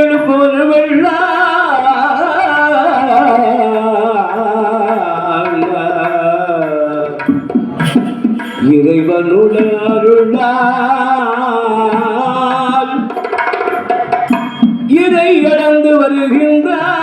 எழுப்புவனவெல்லாம் இறைவனுடைய அருளால் இதை இழந்து வருகின்றார்.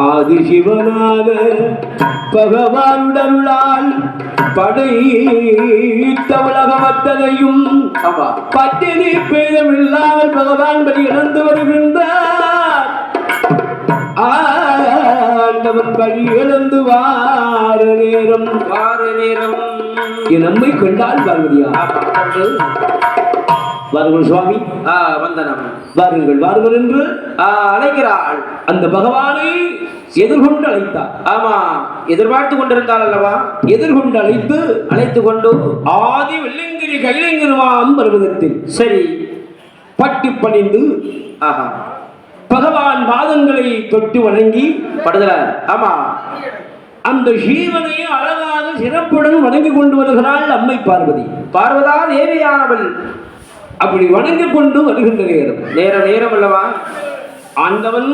ஆதிசிவனாக பகவானுடருளால் படைத்த உலகமத்தனையும் பட்டினி பேதமில்லாமல் பகவான் படி இழந்து வருகின்றார். ஆண்டவன் படி இழந்து வார நேரம் நம்மை கண்டால் பார்வதியா வாருங்கள் சுவாமி, வந்தனம், வாருங்கள் வாருங்கள் என்று அழைக்கிறாள். அந்த பகவானை எதிர்கொண்டு அழைத்தார். ஆமா, எதிர்பார்த்து கொண்டிருந்தாள் அல்லவா? எதிர்கொண்டு அழைத்து கொண்டு ஆதி வெள்ளிங்கிரி கைலங்கிருவாம் பர்வதத்தில் சரி பட்டி பணிந்து பகவான் பாதங்களை தொட்டு வணங்கி படுகிறார். ஆமா, அந்த ஜீவனை அழகாக சிறப்புடன் வணங்கி கொண்டு வருகிறாள் அம்மை பார்வதி. பார்வதா தேவியானவள் அப்படி வணங்கி கொண்டு வருகின்ற நேரம் அல்லவா? ஆண்டவன்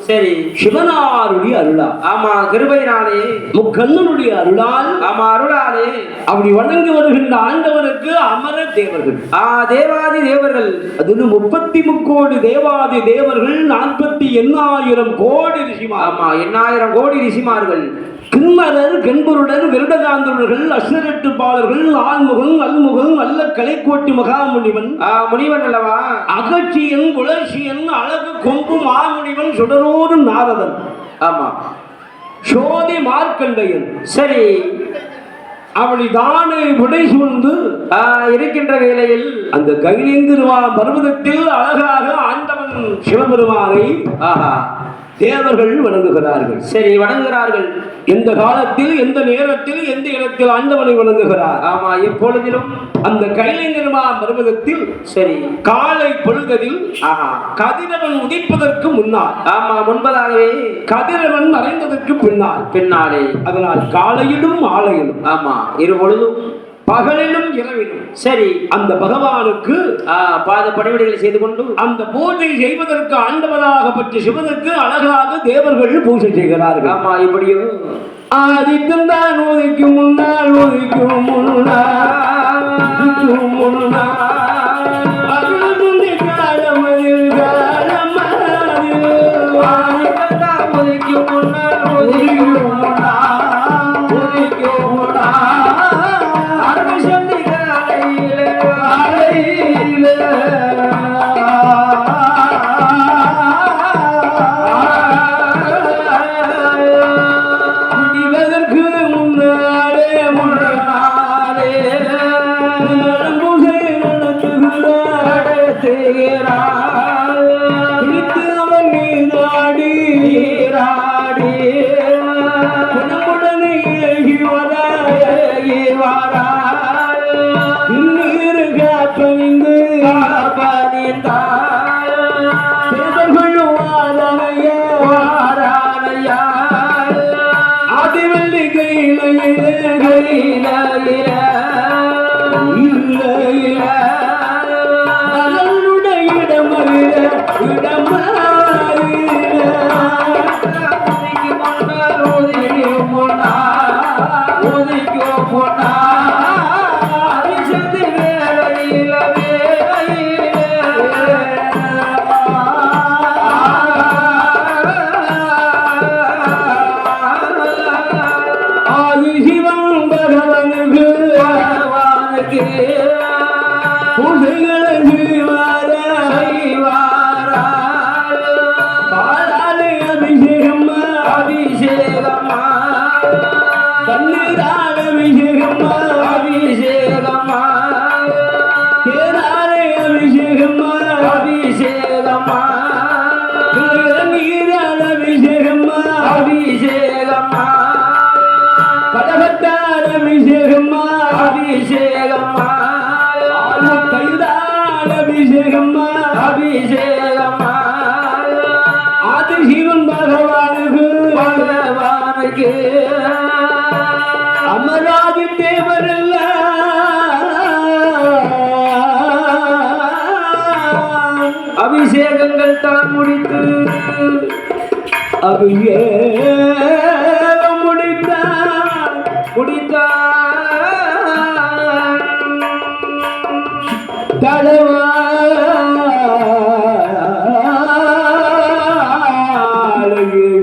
சரி சிவனாருடைய அருளா, ஆமா, கிருபையினாலே, முக்கண்ணனுடைய அருளால், ஆமா, அருளாலே அப்படி வணங்கி வருகின்ற ஆண்டவனுக்கு அமர தேவர்கள், தேவாதி தேவர்கள், அது 33 கோடி தேவாதி தேவர்கள், 48,000 கோடி ரிஷிமார், ஆமா, 8,000 கோடி ரிஷிமார்கள், கிண்ணரர், கெண்பருடர், விருடகாந்தர்கள், அசுரட்டு பாலர்கள், ஆள்முகன், அல்முகன், அல்ல கலைக்கோட்டி மகாமுனிவன், முனிவன் அல்லவா? அகட்சியன், குலர்ச்சியன், அழகு கொம்பு மாமுனிவன், சுடரோடும் நாரதன், ஆமா, சோதி மார்க்கண்டையன். சரி, அவளை தானே விடை சூழ்ந்து இருக்கின்ற வேளையில் அந்த கைலேந்திருவான் பர்வதத்தில் அழகாக ஆண்டவன் சிவபெருமானை தேவர்கள் வணங்குகிறார்கள். சரி, வணங்குகிறார்கள். எந்த காலத்தில், எந்த நேரத்தில், எந்த இடத்தில் ஆண்டவனை வணங்குகிறார். ஆமா, எப்பொழுதிலும் அந்த கைலேந்திருவான் பர்வதத்தில் சரி காலை பொழுதில் கதிரவன் உதிப்பதற்கு முன்னால், ஆமா, முன்பதாகவே கதிரவன் மறைந்ததற்கு பின்னாலே, அதனால் காலையிலும் மாலையிலும், ஆமா, இரு பொழுதும், பகலிலும் இரவிலும் சரி அந்த பகவானுக்கு பாத பணிவிடைகளை செய்து கொண்டு அந்த பூஜை செய்வதற்கு ஆண்டவனாக பற்றி சிவனுக்கு அழகாக தேவர்கள் பூஜை செய்கிறார்கள். ஆமா, இப்படியும் ஆதித்தான் உதிக்கும் முன்னால் இடமறி அபிஷேகம்மா கைதால் அபிஷேகம்மா அபிஷேகம்மா ஆதி சிவன் பகவானுக்கு பகவானுக்கு அமராதி தேவரல்ல அபிஷேகங்கள் தான் முடித்து அபிஷேகம் முடித்தார்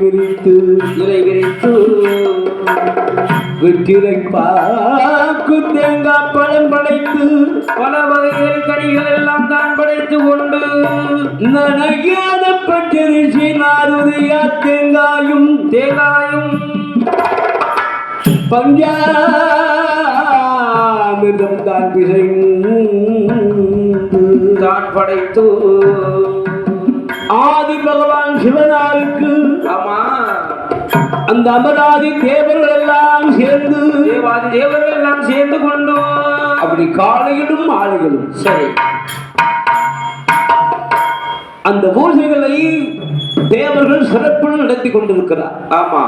விரித்து இலை விரித்து வெற்றிலை பாக்கு தேங்காய் பழம் படைத்து பல வகைகள் கனிகள் எல்லாம் தான் படைத்து கொண்டு நனையாத பச்சரிசி நாருதியா தேங்காயும் பஞ்சாமிர்தம் தான் பிசைந்து தான் படைத்து ஆதி பகவான் சிவனாருக்கு ஆமா அந்த அமராதி தேவர்கள் எல்லாம் சேர்ந்து தேவாதி தேவர்கள் எல்லாம் சேர்ந்து கொண்டு அப்படி காலையிலும் மாலையிலும் சரி அந்த பூஜைகளை தேவர்கள் சிறப்புடன் நடத்தி கொண்டிருக்கிறார். ஆமா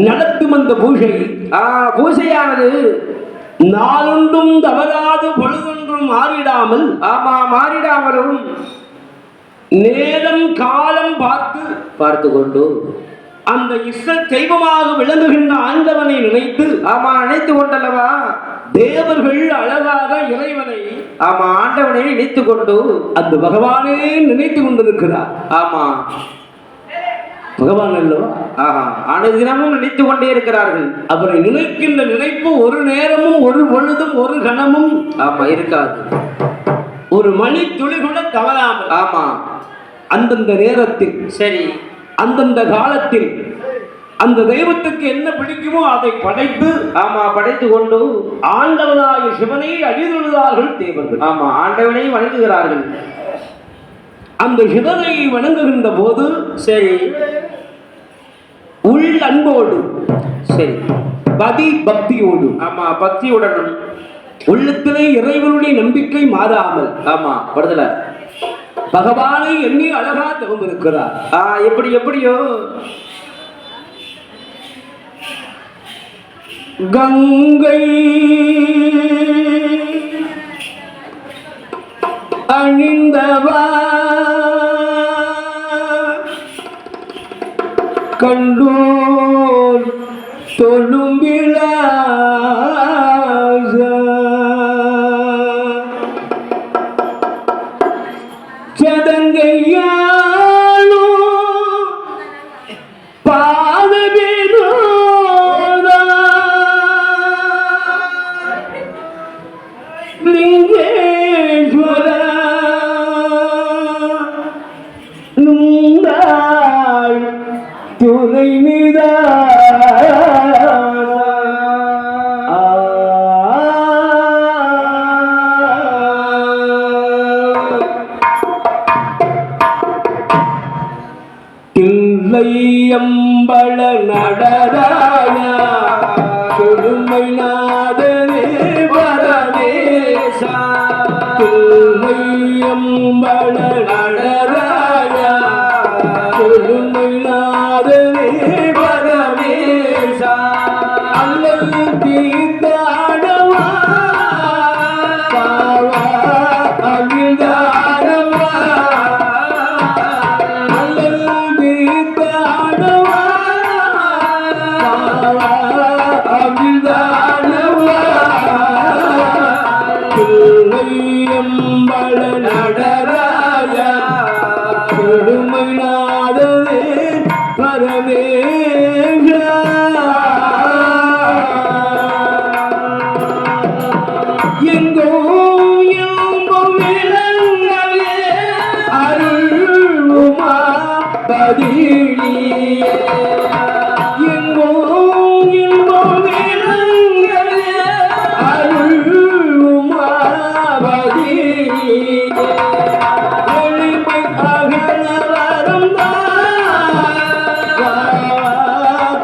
நடத்தும் அந்த பூஜை பூஜையானது நாளொன்றும் தவறாது பொழுதொன்றும் மாறிடாமல் ஆமா மாறிடாமலும் நேரம் காலம் பார்த்து கொண்டு அந்த இஷ்ட தெய்வமாக விளங்குகின்ற ஆண்டவனை நினைத்து ஆமா நினைத்து கொண்டல்லவா தேவர்கள் அழகாக இறைவனை ஆமா ஆண்டவனை நினைத்து கொண்டு அந்த பகவானே நினைத்து கொண்டிருக்கிறார். ஆமா பகவான் அல்லவா அனுதினமும் நினைத்து கொண்டே இருக்கிறார்கள். அவரை நினைக்கின்ற நினைப்பு ஒரு நேரமும் ஒரு பொழுதும் ஒரு கணமும் ஆமா இருக்காது. ஒரு மணி துளி கூட தவறாமல் ஆமா அந்தந்த நேரத்தில் சரி அந்தந்த காலத்தில் அந்த தெய்வத்துக்கு என்ன பிடிக்குமோ அதை படைத்து ஆமா படைத்து கொண்டு ஆண்டவனாய சிவனை அழிந்துள்ளார்கள் தேவர்கள். ஆமா ஆண்டவனை வணங்குகிறார்கள். அந்த சிவனை வணங்குகின்ற போது சரி உள் அன்போடு சரி பக்தியோடு ஆமா பக்தியுடன் உள்ளத்திலே இறைவனுடைய நம்பிக்கை மாறாமல் ஆமா படுதல பகவானை எண்ணி அழகா தவம் இருக்கிறார். எப்படியோ கங்கை அணிந்தவா கண்டோர் தொழும் சதங்கையாளோ பாதவேதோதா லிங்கேஸ்வர நுந்தாள் துணை மீதா தில்லையம்பல நடராயா கொடுமை நாதனே பரமேசா தில்லையம்பல நடராயா கொடுமை நாதனே பரமேசா அல்லல் தீர்த்தாடவா பாவா அவிழ்தாடவா நடராயா கொடுமை நாதனே பரமேசா எங்கோ விளங்கவே அருள்மா பதிலியே எங்கோ விளங்கவே அருள்மா பதிலியே எளிமை அகல வரம்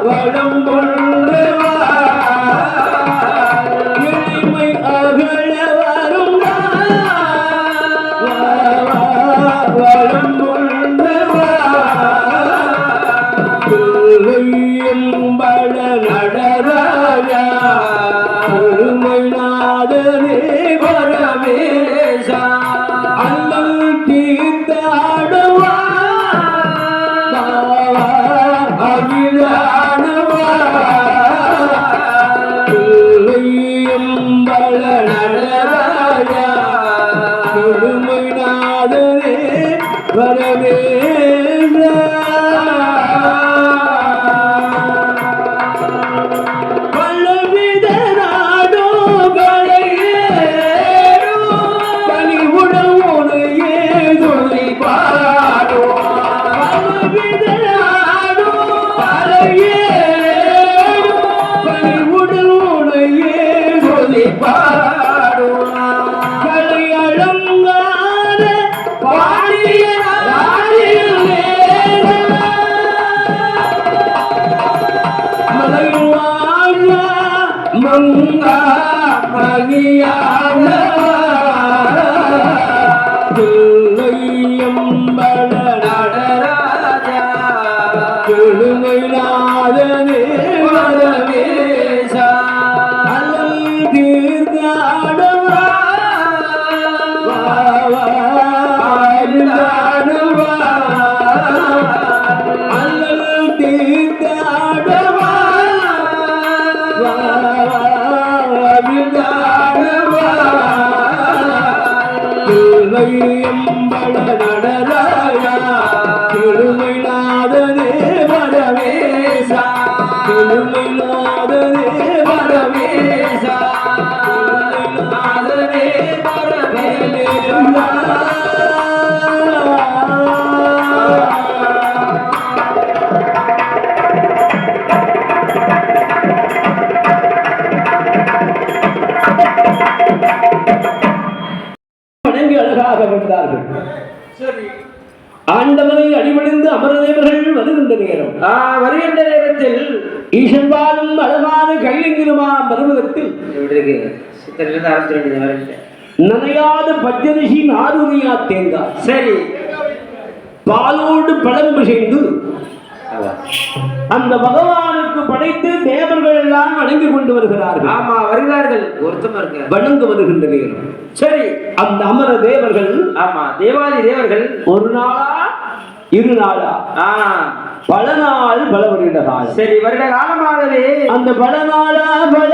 வடம் கொண்டவா எளிமை பரமேசா அல்லல் தீர்த்தாடுவா அகிலானவா பிள்ளையம்பல நடராஜா கொடுமைநாதனே பரமேசா பலவித நாடோகளையே பணிவுடன் உனையே சொல்லி பாடுவார் பலவித நாடோகளையே பணிவுடன் உனையே சொல்லி பாடுவார் கலை அலங்கார பாடிய ராஜிலே மலைவாழ மங்கா மகியான தில்லையம்பல நடராஜா கொடுமைநாதனே பரமேசா அல்லல் தீர்த்தாடுவா அருளாடுவா அல்லல் தீர்த்தாடுவா அருளாடுவா தில்லையம்பல நடராஜா திருமைநாதனே பரமேசா திருமைநாதனே பரமேசா திருமைநாதனே வணங்கி அழகாக வந்தார்கள். சரி ஆண்டவனை அடிபணிந்து அமரதேவர்கள் வருகின்ற நேரம் வருகின்ற நேரத்தில் ஈசன்பாலும் அழகான கைலிங்கிருமா மருமகத்தில் எப்படி இருக்கு சித்தரிலிருந்து ஆரம்பிச்சு வேண்டியது வரல நனையாத பச்சரிசி நாருரியா தேங்காய் சரி பாலோடு பழம்பு செய்து அந்த பகவானுக்கு படைத்து தேவர்கள் எல்லாம் வணங்கி கொண்டு வருகிறார்கள். ஆமா வருகிறார்கள் ஒருத்தமா இருக்க வணங்க வருகின்ற நேரம் சரி அந்த அமர தேவர்கள் ஆமா தேவாதி தேவர்கள் ஒரு நாளா இரு நாளா பல நாள் பல வருட காலம். சரி வருட காலமாகவே அந்த பல நாளா பல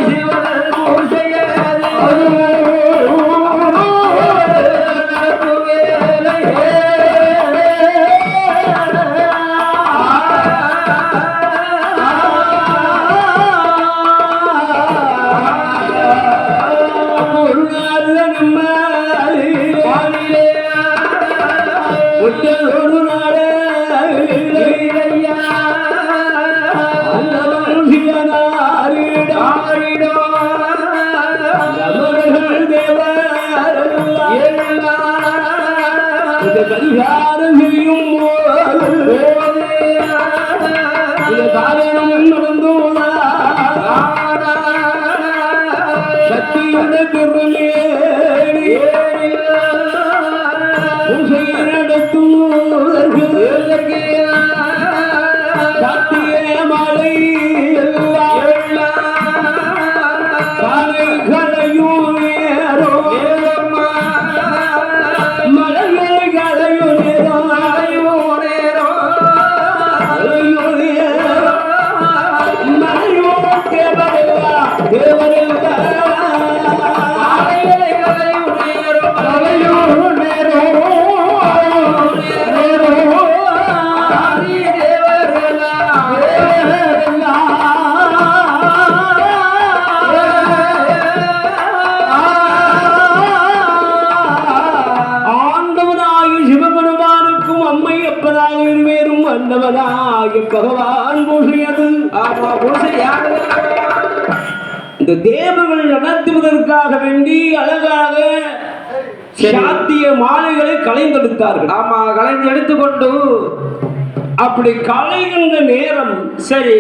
சிவன் அமரர்கள் தேவரெல்லாம் இந்த பரிகாரம் செய்யும் போது இந்த காரணம் நடந்தோனா சக்தியுட திருமேனி பூசை நடத்தும் சத்திய மலை காலை கலையும் நேரோ மலையை கலையும் நேரோ மலையோ தேவரல்லா தேவரல்லா பகவான் பூசையது. இந்த தேவர்கள் நடத்துவதற்காக வேண்டி அழகாக சாத்திய மாலைகளை கலைந்தெடுத்தார்கள். ஆமா, கலைந்து எடுத்துக்கொண்டு அப்படி கலைகின்ற நேரம் சரி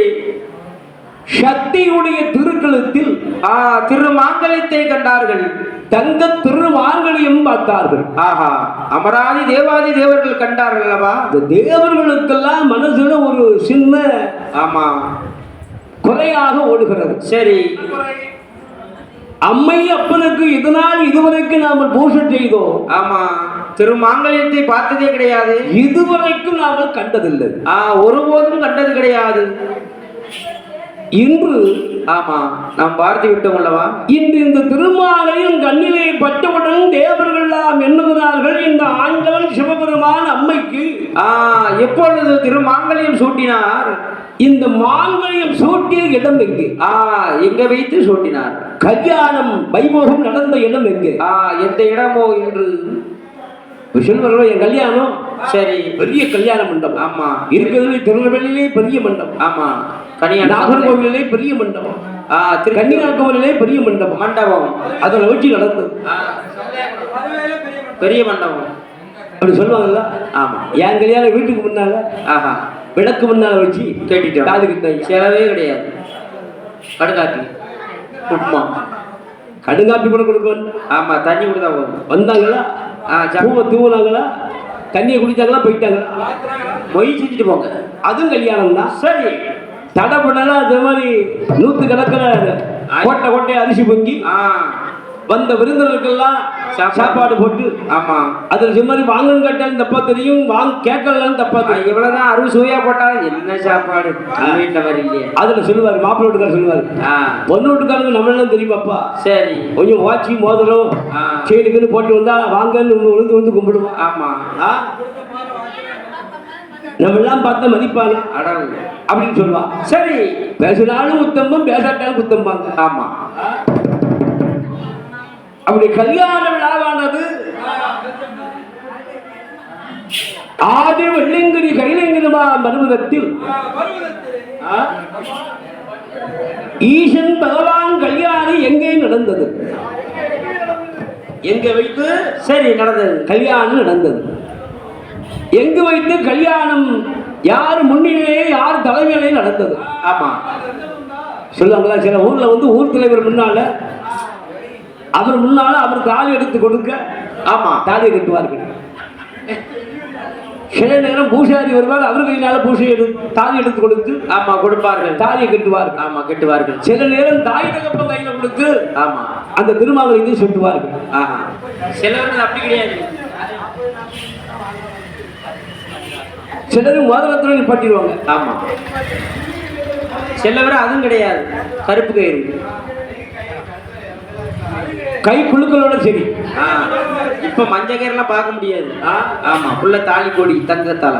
சக்தியுடைய திருக்கழுத்தில் திருமாங்கலத்தை கண்டார்கள். தங்க திருமாங்கலியம் பார்த்தார்கள். ஆஹா, அமராதி தேவாதி தேவர்கள் கண்டார்கள் அல்லவா? இந்த தேவர்களுக்கெல்லாம் மனசுல ஒரு சின்ன ஆமா குறையாக ஓடுகிறது. சரி, அம்மை அப்பனுக்கு இதனால் இதுவரைக்கும் நாம பூஜை செய்தோம். ஆமா, திருமாங்கல்யத்தை பார்த்ததே கிடையாது. இதுவரைக்கும் நாம கண்டதில்லை. ஒருபோதும் கண்டது கிடையாது. இன்று ஆமா நாம் பார்த்து விட்டோம் அல்லவா? இன்று இந்த திருமாலையும் கண்ணிலே பட்டவுடன் தேவர்கள் எல்லாம் எண்ணுகிறார்கள், இந்த ஆண்டவன் சிவபெருமான் அம்மைக்கு எப்பொழுது திருமாங்கல்யம் சூட்டினார்? இந்த மாங்கல்யம் சூட்டிய இடம் எங்கே? எங்க வைத்து சூட்டினார்? கல்யாணம் வைபோகம் நடந்த இடம் எங்கே? எந்த இடமோ என்று சொல்வார்கள். என் கல்யாணம் சரி பெரிய கல்யாண மண்டபம். ஆமா, இருக்கிறதுலே திருநெல்வேலியிலே பெரிய மண்டபம். ஆமா, நாகர்கோவிலே பெரிய மண்டபம். கன்னியாகுமரியிலே பெரிய மண்டபம். அதில் வச்சு நடந்தது பெரிய மண்டபம் அப்படி சொல்லுவாங்கல்ல. ஆமா, என் கல்யாணம் வீட்டுக்கு முன்னால விளக்கு முன்னால வச்சு கேட்டுட்டோம். காதுகிட்ட செலவே கிடையாது. கடுகாப்பி உப்புமா கடுங்காப்பி கூட கொடுக்கணும். ஆமா, தண்ணி கொடுத்தா போதும். வந்தாங்களா, பூவை தூவுனாங்களா, தண்ணியை குடிச்சாங்களா, போயிட்டாங்களா, மொய் செஞ்சுட்டு போங்க. அதுவும் கல்யாணம் தான். சரி, தடப்படலாம். அதே மாதிரி 100 கணக்கில் கோட்டை கோட்டை அரிசி பொங்கி வந்த விருந்தினருக்கெல்லாம் சாப்பாடு போட்டு. ஆமா, அதில் சொன்னாரி வாங்கன்னு கேட்டாலும் தப்பா தெரியும், கேட்கலாம் தப்பா தெரியும். இவ்வளவுதான் அறுவை சுவையா போட்டாலும் என்ன சாப்பாடு வீட்டில் மாதிரி இல்லையே. அதுல சொல்லுவாரு, மாப்பிள்ளை வீட்டுக்காரர் சொல்லுவாரு, பொண்ணு வீட்டுக்காரங்க நம்மளாம் தெரியுமாப்பா, சரி கொஞ்சம் வாட்சி மோதிரம் செயினுக்குன்னு போட்டு வந்தா வாங்கன்னு விழுந்து வந்து கும்பிடுவோம். ஆமா, நம்ம எல்லாம் பார்த்த மதிப்பாங்க அப்படின்னு சொல்லுவா. சரி, பேசினாலும் உத்தம்பம், பேசாட்டாலும் குத்தம்பாங்க. ஆமா, அப்படி கல்யாண விழாவானது ஆதி வெள்ளிங்கிரி கைலங்கிரிமா மருவதத்தில் ஈசன் பகவான் கல்யாணம் எங்கே நடந்தது? எங்க வைத்து சரி நடந்தது கல்யாணம் நடந்தது. எங்கு வைத்து கல்யாணம், யார் முன்னிலையே யார் தலைமையிலே நடந்தது? ஆமா, சொல்லுவாங்களா, சில ஊர்ல வந்து ஊர் தலைவர் முன்னால, அவர் முன்னால அவர் தாலி எடுத்து கொடுக்க. ஆமா, தாலியை கட்டுவார்கள். சில நேரம் பூசாரி வருவார், அவர் கையினால பூசை தாலி எடுத்து கொடுத்து. ஆமா, கொடுப்பார்கள், தாலியை கட்டுவார்கள். ஆமா, கட்டுவார்கள். சில நேரம் தாய் தகப்ப கையில கொடுத்து. ஆமா, அந்த திருமாவளத்தையும் சுட்டுவார்கள். சிலவர்கள் அப்படி கிடையாது. சிலரும் மோதிரத்துடன் பட்டிடுவாங்க. ஆமா, சிலவர் அதுவும் கிடையாது, கருப்பு கயிறு கை குழுக்களோட. சரி, இப்ப மஞ்சள் கயிறுலாம் பார்க்க முடியாது. ஆமா, உள்ள தாலி கொடி தங்கத்தால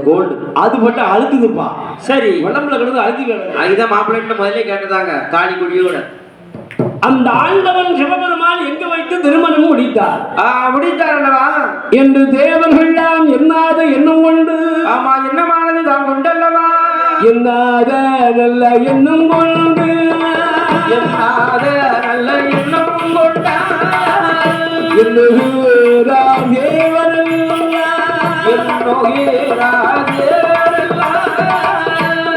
கோல்டு அது மட்டும் அழுத்துதுப்பா. சரி, உடம்புல கிடந்து அழுத்தி. அதுதான் மாப்பிள்ளை முதல்ல கேட்டதாங்க, தாலி கொடியோட. அந்த ஆண்டவன் சிவபெருமான் எங்க வைத்து திருமணம் முடித்தார்? முடித்தாரல்லவா என்று தேவர்கள் எல்லாம் எண்ணாத எண்ணம் கொண்டு. ஆமா, எண்ணமானது தான் கொண்டல்லவா என்னாத நல்ல எண்ணம் கொண்டு என்னாத நல்ல எண்ணம் கொண்டார் எண்ணுகிறார் தேவரெல்லாம் எண்ணுகிறார்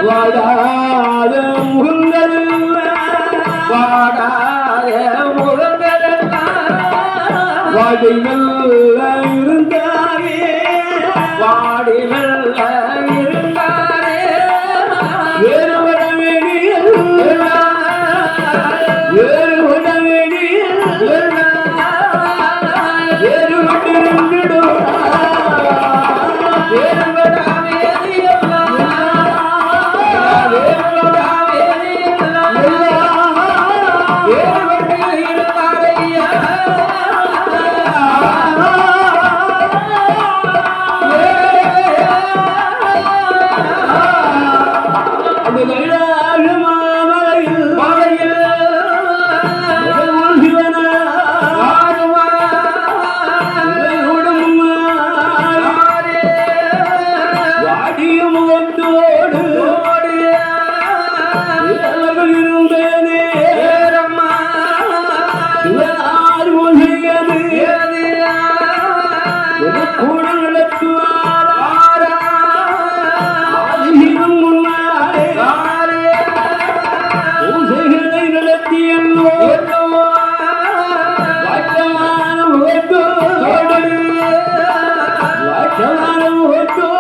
வாடாத முகங்களெல்லாம் வாடாத முகங்களெல்லாம் வாடை நல்ல இருந்தாரே வாடி நல்ல இருந்தாரே வேறுபட வேண்டிய வேறுபட வேண்டிய வேறுபட்டிருந்திடும் அந்த கைலாய மாமலையில் முதல் சிவனா வாடிய முகத்தோடு அவர்கள் இருந்தேனே சிவனார் மொழியது கூட நடத்துவாரா ஆதிசிவன் முன்னாலே பூசைகளை நடத்தியல்லோ வாட்டமான முகத்தோடு வாட்டமான முகத்தோடு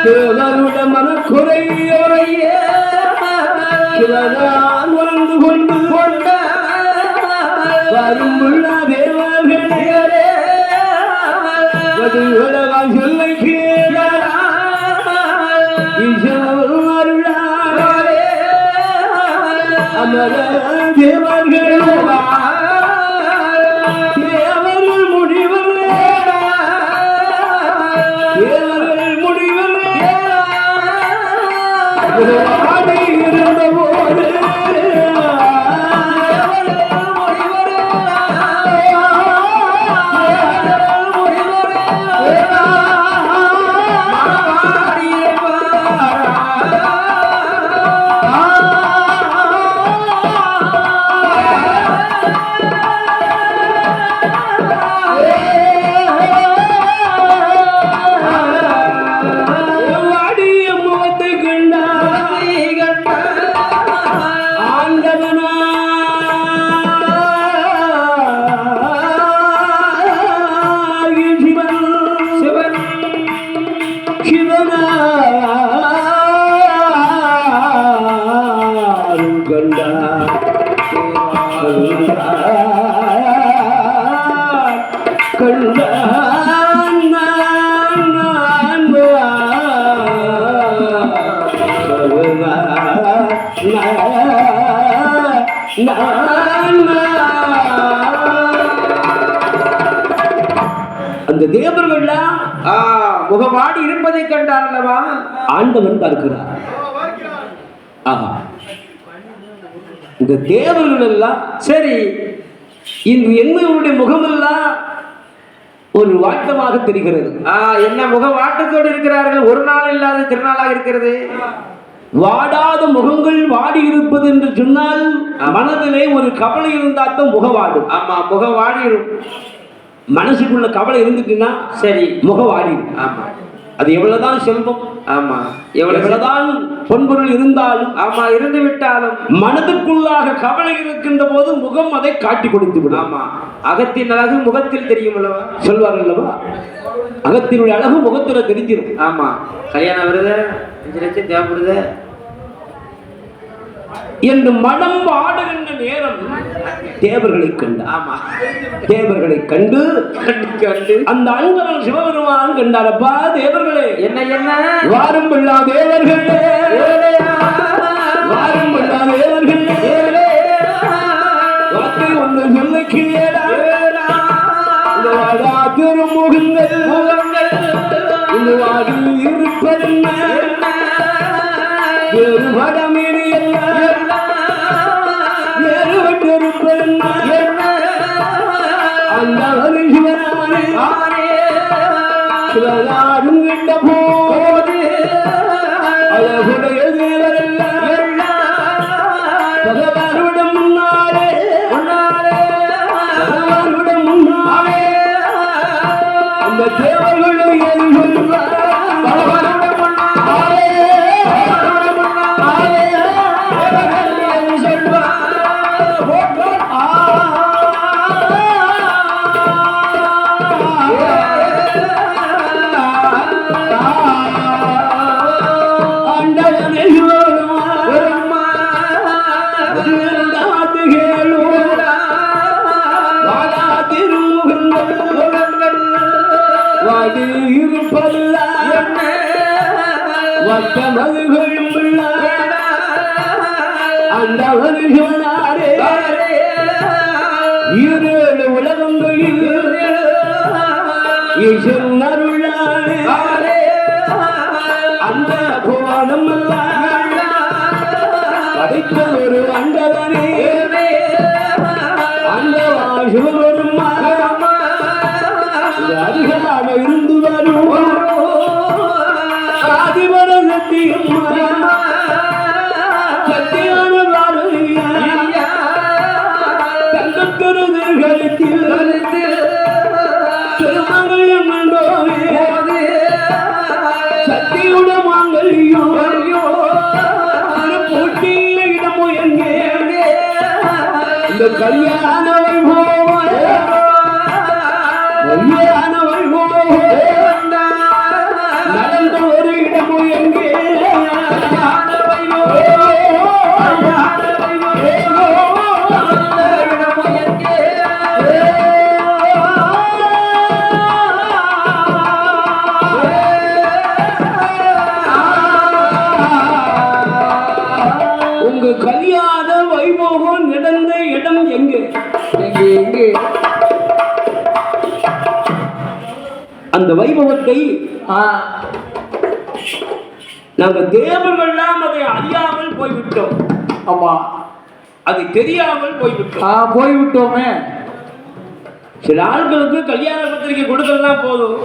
தேவருட மனக்குறையோரைய சிவனார் உணர்ந்து கொண்டு கொண்ட வரும்புள்ள தேவர்களே வடிவழகால் சொல்லை கேளாரே அமர தேவர்கள் தேவர்கள் முடிவர் தேவர்கள் முடிவர் ஆடி இருந்த போது வாடிய முகத்தை அந்த தேவர்கள்லாம் முகமாடி இருப்பதை கண்டார் அல்லவா? ஆண்டவன் பார்க்கிறார். ஆஹா, இந்த தேவர்கள் எல்லாம் சரி, இன்று என்னுடைய முகமெல்லாம் ஒரு வாட்டமாக தெரிகிறது. என்ன முக வாட்டத்தோடு இருக்கிறார்கள்? ஒரு நாள் இல்லாத திருநாளாக இருக்கிறது. வாடாத முகங்கள் வாடி இருப்பது என்று சொன்னால் மனதிலே ஒரு கவலை இருந்தால்தான் முகவாடும். ஆமா, முகவாடிடும். மனசுக்குள்ள கவலை இருந்துச்சுன்னா சரி, முகவாடி. ஆமா, அது எவ்வளவுதான் செல்வம், ஆமா, எவ்வளவுதான் பொன்பொருள் இருந்தாலும், ஆமா, இருந்து விட்டாலும் மனதுக்குள்ளாக கவலை இருக்கின்ற போது முகம் அதை காட்டி கொடுத்து விடும். ஆமா, அகத்தின் அழகு முகத்தில் தெரியும் அல்லவா சொல்வார்கள் அல்லவா? அகத்தினுடைய அழகு முகத்துல தெரிஞ்சிடும். ஆமா, கல்யாணம் வருது, 5 லட்சம் தேவைப்படுது. என்று மனம் வாடுகின்ற நேரம் தேவர்களை கண்டு, ஆமா, தேவர்களை கண்டு அந்த அன்பர்கள் சிவபெருமான் கண்டாரப்பா. தேவர்களே, என்ன என்ன வாரும் பிள்ளா தேவர்களே, வாரும் பிள்ளா தேவர்களே, வார்த்தை ஒன்று சொல்ல கீழா திருமுகங்கள் இந்த வாடில் இருப்பதென்ன சிவனாரும் விட்ட போது அழகுடைய தேவரல்ல பகவானுடன் முன்னாலே பகவானுடன் முன்னாலே அந்த தேவர்களும் எது சொல்வார் பகவானுடன் முன்னாலே உலகங்களில் அந்த புவானம் படித்த ஒரு அண்டவனே அந்த சிவபெரும் அதிகமாக இருந்து வரும் ஆதிவர சத்தியம் சத்தியான தங்கக்கருதல்களில் திருமங்கலம் என்றோமே சத்தியுட மாங்கல்யம் போட்டியில இடமோ எங்கே இந்த கல்யாண வைபோகம் கல்யாண வைபோகம் நடந்த ஒரு இடமோ எங்கே உங்க கல்யாண வைபோகம் நடந்த இடம் எங்கே? எங்கே அந்த வைபவத்தை நாங்கள் தேவர்கள்லாம் அதை அறியாமல் போய்விட்டோம். ஆமா, அது தெரியாமல் போய்விட்டோமே. சில ஆட்களுக்கு கல்யாண பத்திரிகை கொடுக்கலாம் போதும்,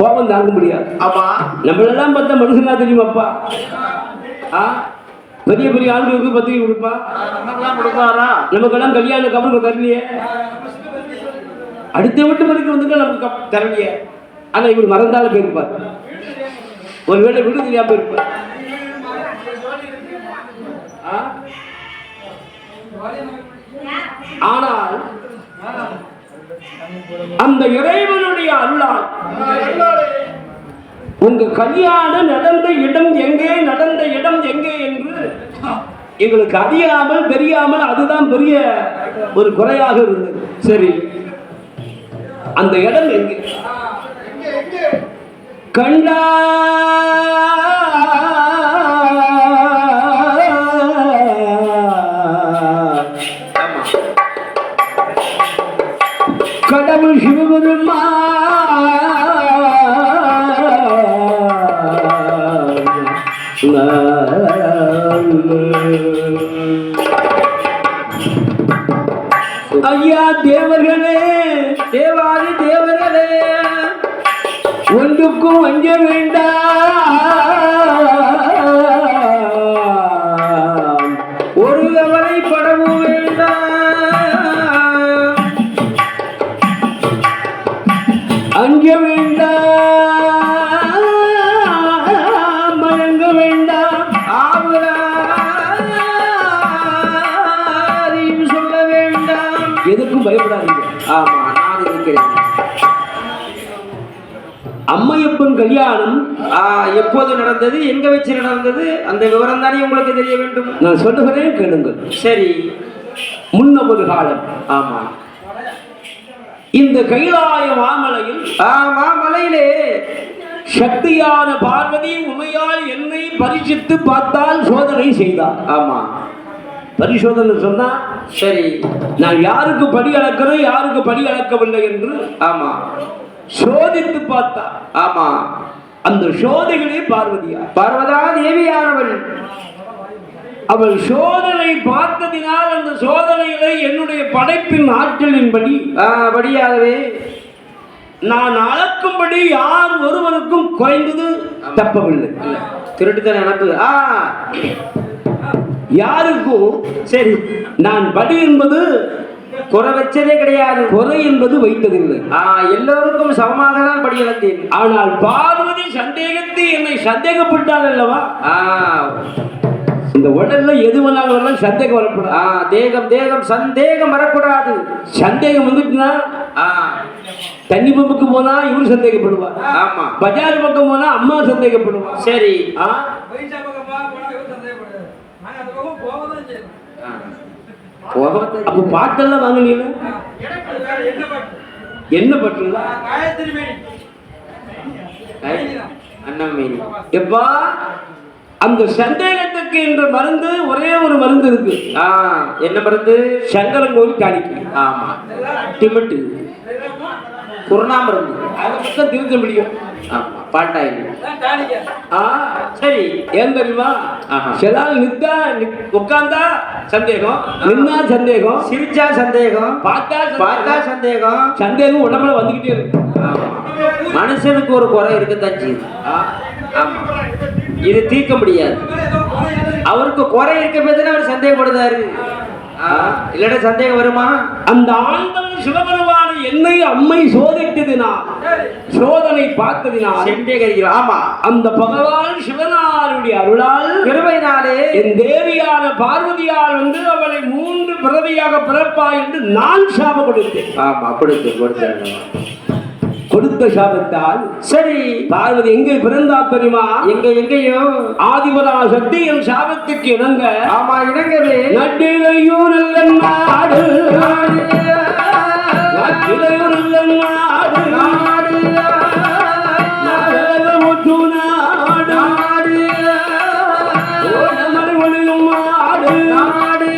கோபம் தாங்க முடியாது. ஆமா, நம்மளெல்லாம் பார்த்தா மனுஷனா தெரியுமாப்பா? பெரிய பெரிய ஆளுகளுக்கு பத்திரிகை கொடுப்பா, கொடுப்பாரா? நமக்கெல்லாம் கல்யாண கவனம் தரலையே, அடுத்த வீட்டு வரைக்கும் வந்துட்டு நமக்கு தரலையே. ஆனா இவர் மறந்தாலும் போயிருப்பார், ஒருவேளை விடு தெரியாம இருப்பார். ஆனால் அந்த இறைவனுடைய அருளால் உங்க கல்யாணம் நடந்த இடம் எங்கே, நடந்த இடம் எங்கே என்று எங்களுக்கு அறியாமல் தெரியாமல் அதுதான் பெரிய ஒரு குறையாக இருந்தது. சரி, அந்த இடம் எங்கே கண்டா கடவுள் சிவபெருமா ஐயா தேவர்களே, தேவாதி தேவர்களே, ஒன்றுக்கும் வஞ்ச வேண்டாம், ஒரு கவலை படவும் வேண்டாம், அஞ்ச வேண்டாம், மயங்க வேண்டாம், ஆவலாரையும் சொல்ல வேண்டாம், எதுக்கும் பயப்படாதீங்க. ஆமா, நான் இருக்கிறேன். அம்மையப்பன் கல்யாணம் எப்போது நடந்தது, எங்க வச்சு நடந்தது, அந்த விவரம் தானே உங்களுக்கு தெரிய வேண்டும். நான் சொல்லுகிறேன் கேளுங்கள். சரி. முன்ன ஒரு காலம், ஆமா, இந்த கைலாய மாமலையில் மாமலையிலே சக்தியான பார்வதி உமையால் என்னை பரிசித்து பார்த்தால் சோதனை செய்தார். ஆமா, பரிசோதனை சொன்னா சரி, நான் யாருக்கு படி அளக்கிறேன் யாருக்கு படி அளக்கவில்லை என்று ஆமா சோதித்து பார்த்தார். ஆமா, அந்த சோதனைகளே பார்வதியா, பார்வதா தேவியானவள். அவள் சோதனை பார்த்ததினால் அந்த சோதனைகளை என்னுடைய படைப்பின் ஆற்றலின்படி படியாகவே நான் அளக்கும்படி யார் ஒருவருக்கும் குறைந்தது தப்பவில்லை. திருட்டுத்தன நினப்பு யாருக்கும் சரி நான் படி என்பது குறை வச்சதே கிடையாது, குறை என்பது வைத்ததில்லை. எல்லோருக்கும் சமமாக தான் படி அளத்தேன். ஆனால் பார்வதி சந்தேகத்தை என்னை சந்தேகப்பட்டாள் அல்லவா. இந்த உடல்ல எது வேணாலும் வரலாம், சந்தேகம் வரக்கூடாது. தேகம் தேகம் சந்தேகம் வரக்கூடாது. சந்தேகம் வந்துட்டுனா தண்ணி பம்புக்கு போனா இவரு சந்தேகப்படுவார். ஆமா, பஜார் பக்கம் போனா அம்மா சந்தேகப்படுவார். சரி, அப்ப பாட்டெல்லாம் வாங்கினீங்க என்ன பட்டுங்களா அண்ணாமேனி எப்பா அந்த சந்தேகத்துக்கு என்ற மருந்து ஒரே ஒரு மருந்து இருக்கு. என்ன மருந்து? சங்கரங்கோவில் காணிக்கை. ஆமா, டிமிட்டு குருணா மருந்து. அதை மட்டும் திருத்த முடியும். ஆமா, பாட்டாயில். சரி, ஏன் தெரியுமா? சிலால் நித்தா உட்கார்ந்தா சந்தேகம், நின்னா சந்தேகம், சிரிச்சா சந்தேகம், பார்த்தா சந்தேகம், சந்தேகம் உடம்புல வந்துகிட்டே இருக்கு. மனுஷனுக்கு ஒரு குறை இருக்கத்தான் செய்யுது. ஆமா, இது தீர்க்க முடியாது. அவருக்கு குறை இருக்க போதுன்னு அவர் சந்தேகப்படுதாரு. இல்லடா சந்தேகம் வருமா? அந்த ஆண்டவன் சிவபெருமான என்னை அம்மை சோதித்ததினால், சோதனை பார்த்ததினால் சந்தேகிக்கிறோம். ஆமா, அந்த பகவான் சிவனாருடைய அருளால் கிருபையினாலே என் தேவியான பார்வதியால் வந்து அவளை 3 பிறவியாக பிறப்பா என்று நான் சாபம் கொடுத்தேன். ஆமா, கொடுத்த சாபத்தால் சரி பார்வதி எங்கே பிறந்தா தெரியுமா? எங்கேயோ ஆதிபரா சக்தி என் சாபத்துக்கு இணங்க. ஆமா, இணங்கவே நட்டிலையோ நல்ல நாடு, நட்டிலையோ நல்ல நாடு, முத்து நாடு, மறுபடியும் நாடு, நாடு,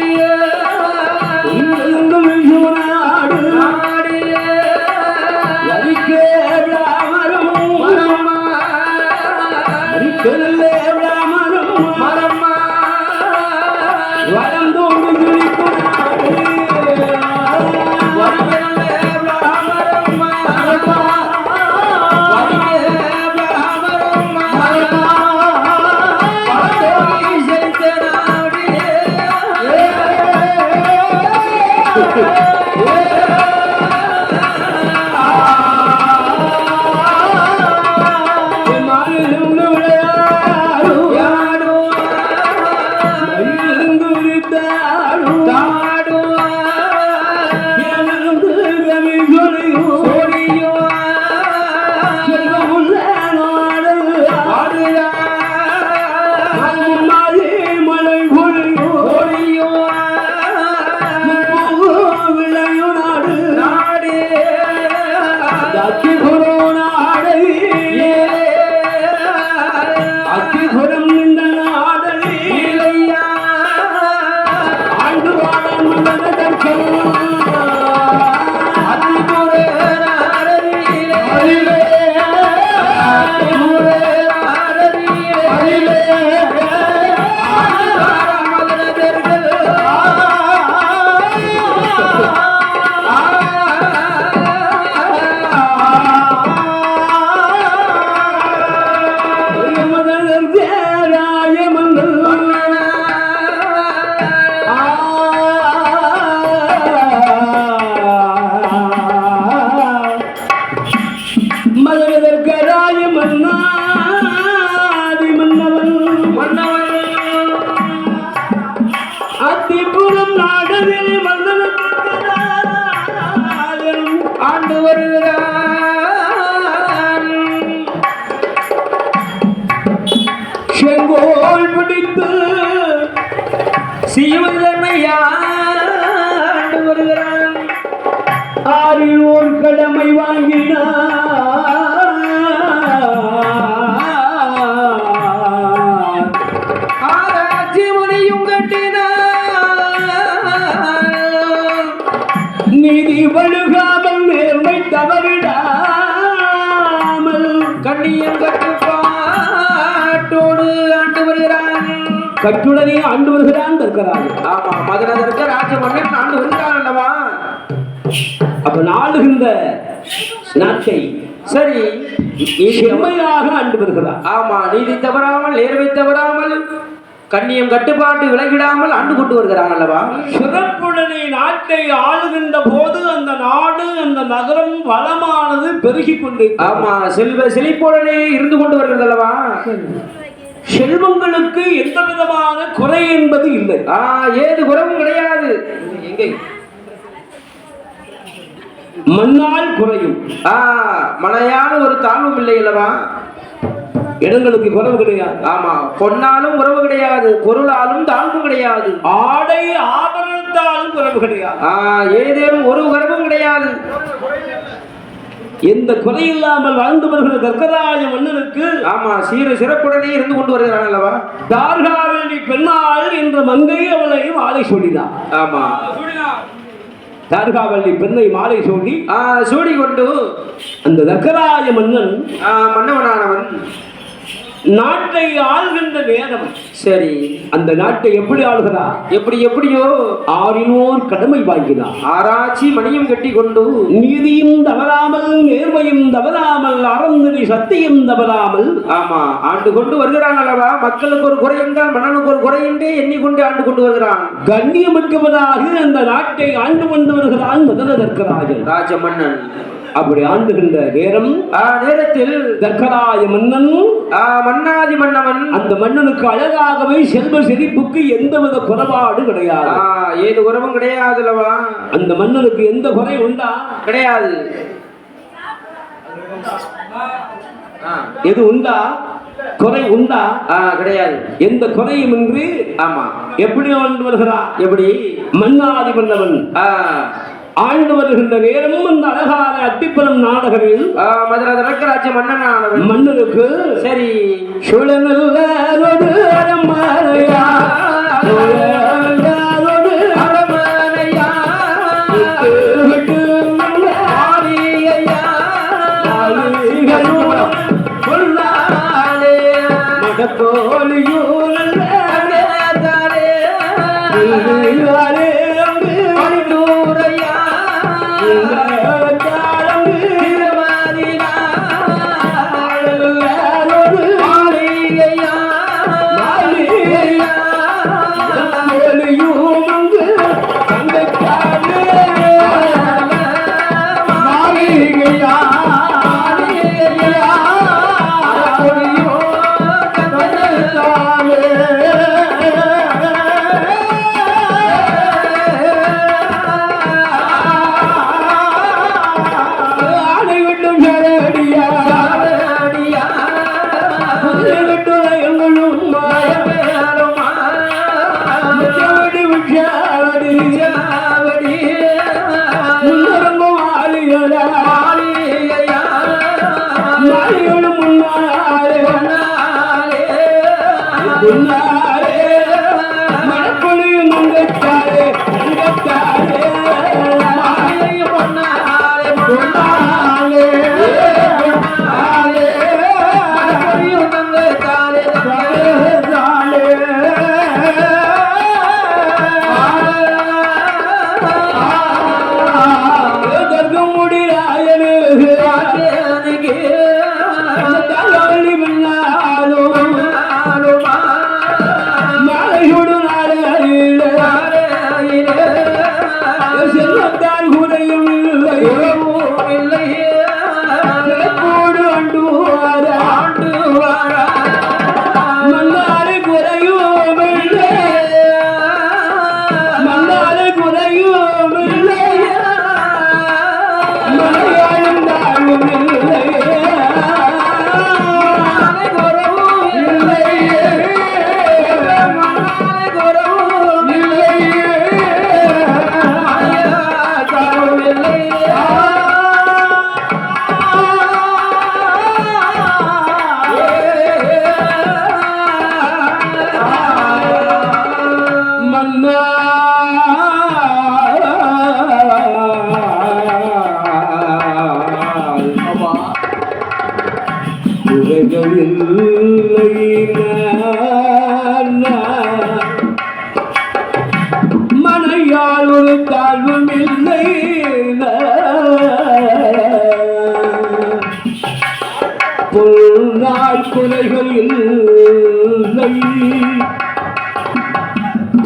ஆண்டு வருகிறார். பிடித்து சீவனையாண்டு வருகிறான். ஆறில் ஓர் கடமை வாங்கினார். ஆராய்ச்சி முனையும் கட்டினார். நீதி வழுகாமல் நேர்மை தவறிடாமல் கண்ணியம் கட்டுப்பாட்டோடு ஆண்டு வருகிறான். கட்டுடனே ஆண்டு வருகிறான் தற்கராஜ. ஆமா, மதுரதற்கு ராஜ மன்னன் ஆண்டு வருகிறான் அல்லவா? அப்ப நாளுகின்ற நாட்டை சரி செம்மையாக ஆண்டு வருகிறார். ஆமா, நீதி தவறாமல் நேர்மை தவறாமல் கண்ணியம் கட்டுப்பாட்டு விலகிடாமல் ஆண்டு கொண்டு வருகிறான் அல்லவா? சிறப்புடனே நாட்டை ஆளுகின்ற போது அந்த நாடு அந்த நகரம் வளமானது பெருகிக் கொண்டு ஆமா, செல்வ செழிப்புடனே இருந்து கொண்டு வருகிறது அல்லவா? செல்வங்களுக்கு எந்த விதமான குறை என்பது இல்லை. ஏது குறைவும் கிடையாது. எங்கே மண்ணால் குறையும், மழையான ஒரு தாழ்வும் இல்லை அல்லவா? இடங்களுக்கு குறைவு கிடையாது. ஆமா, பொன்னாலும் உறவு கிடையாது, பொருளாலும் தாழ்வும் கிடையாது, ஆடை ஆபரணத்தாலும் குறைவு கிடையாது. ஏதேனும் ஒரு குறைவும் கிடையாது. எந்த குறையில்லாமல் வாழ்ந்து வருகிற தர்க்கராஜ மன்னனுக்கு ஆமா, சீர சிறப்புடனே இருந்து கொண்டு வருகிறான் அல்லவா? தார்காவலி பெண்ணாள் என்ற மங்கை அவளை மாலை சூடினார். ஆமா, தார்காவலி பெண்ணை மாலை சூடி சூடி கொண்டு அந்த தர்க்கராஜ மன்னன் மன்னவனானவன் நாட்டை ஆள்கின்ற நேரம். சரி, அந்த நாட்டை எப்படி ஆளுகிறார்? எப்படியோ ஆறினோர் கடமை வாங்கினார். ஆராய்ச்சி மணியும் கட்டி கொண்டு நீதியும் தவறாமல் நேர்மையும் தவறாமல் அறநெறி சத்தியம் தவறாமல் ஆமா ஆண்டு கொண்டு வருகிறான் அல்லவா? மக்களுக்கு ஒரு குறை என்றால் மன்னனுக்கு ஒரு குறை என்றே எண்ணிக்கொண்டு ஆண்டு கொண்டு வருகிறான். கண்ணியமிக்கவனாக அந்த நாட்டை ஆண்டு கொண்டு வருகிறான் மதுர தர்க்கராஜன் ராஜ மன்னன். அப்படி ஆண்டுகின்ற நேரம் நேரத்தில் தர்க்கராய மன்னன் மன்னாதி மன்னவன் அந்த மன்னனுக்கு அழகாகவே செல்வ செழிப்புக்கு எந்தவித குறைபாடு கிடையாது. ஏது குறைவும் கிடையாது அல்லவா? அந்த மன்னனுக்கு எந்த குறை உண்டா? கிடையாது. எது உண்டா? குறை உண்டா? கிடையாது. எந்த குறையும் இன்றி ஆமா எப்படி ஆண்டு வருகிறார்? எப்படி? மன்னாதி மன்னவன் ஆண்டு வருகின்ற நேரமும் அந்த அழகான அத்திப்பலம் நாடகத்தில் மதுரை தர்க்கராஜ மன்னனானவன் மன்னனுக்கு சரி சுழனல்ல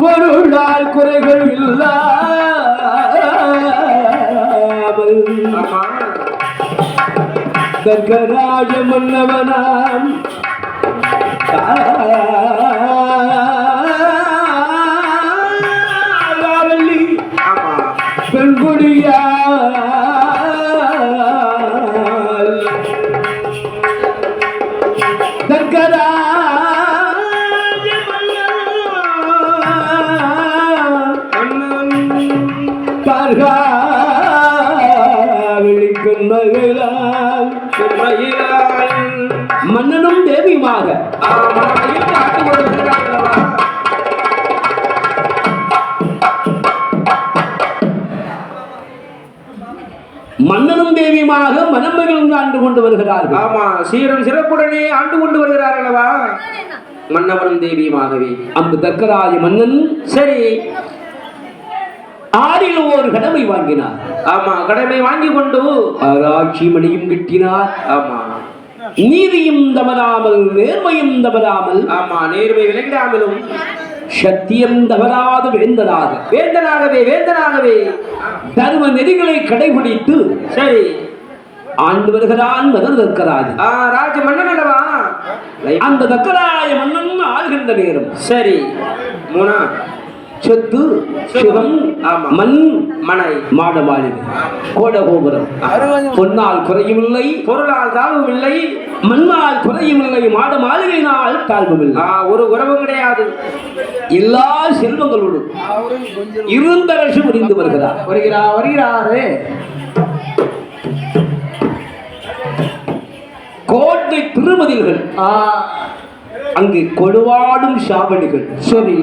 பொருளால் குறைகள் இல்லாமல் தர்கராஜ மன்னவனாம் பெண்குடியா மன்னனும் தேவியுமாக மன்னனும் தேவியுமாக மணமகளும் ஆண்டு கொண்டு வருகிறார்கள். ஆமா, சீரும் சிறப்புடனே ஆண்டு கொண்டு வருகிறார் அல்லவா மன்னவனும் தேவியுமாகவே. அந்த தர்க்கராஜ மன்னன் சரி ஆறில் ஒரு கடமை வாங்கினார். ஆமா, கடமை வாங்கி கொண்டு ஆராய்ச்சி மணியும் கிட்டினார். ஆமா, நீதியும் தவறாமல் நேர்மையும் தவறாமல். ஆமா, நேர்மை விலகிடாமலும் சத்தியம் தவறாத வேந்தனாகவே தர்ம நெறிகளை கடைபிடித்து சரி ஆண்டு வருகிறான் மகன் தர்க்கராஜ். ராஜ மன்னன் அல்லவா. அந்த தர்க்கராஜ மன்னன் ஆள்கின்ற நேரம் சரி மூணா சொத்து சுகம் மண் மனை மாட மாளிகை கோடகோபுரம் பொன்னால் குறையுமில்லை பொருளால் தாழ்வும் இல்லை மண்ணால் குறையுமில்லை மாட மாளிகையினால் தாழ்வும் இல்லை. ஒரு உறவும் கிடையாது. எல்லா செல்வங்களோடும் இருந்தரசு புரிந்து வருகிறாரு. கோட்டை திருமதில்கள் அங்கு கொடுவாடும் சாவடிகள் சரி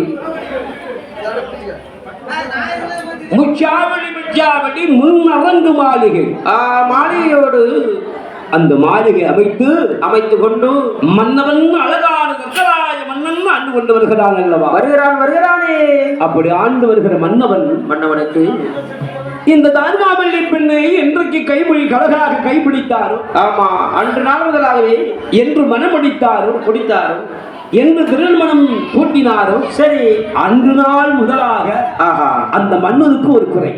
முச்சாவடி முன்னரங்கு மாளிகை. மாளிகையோடு அந்த மாளிகை அமைத்து கொண்டு மன்னவன் அழகான தர்க்கராஜ மன்னன் ஆண்டு கொண்டு வருகிறான் அல்லவா. வருகிறானே. அப்படி ஆண்டு வருகிற மன்னவனுக்கு இந்த தான்மாவல்லி பெண்ணை என்றைக்கு கைமொழி கழகாக கைப்பிடித்தாரோ, ஆமா அன்று நாள் முதலாகவே என்று மனமடித்தாரோ என்று திருமணம் கூட்டினாரோ சரி அன்று நாள் முதலாக அந்த மன்னனுக்கு ஒரு குறை.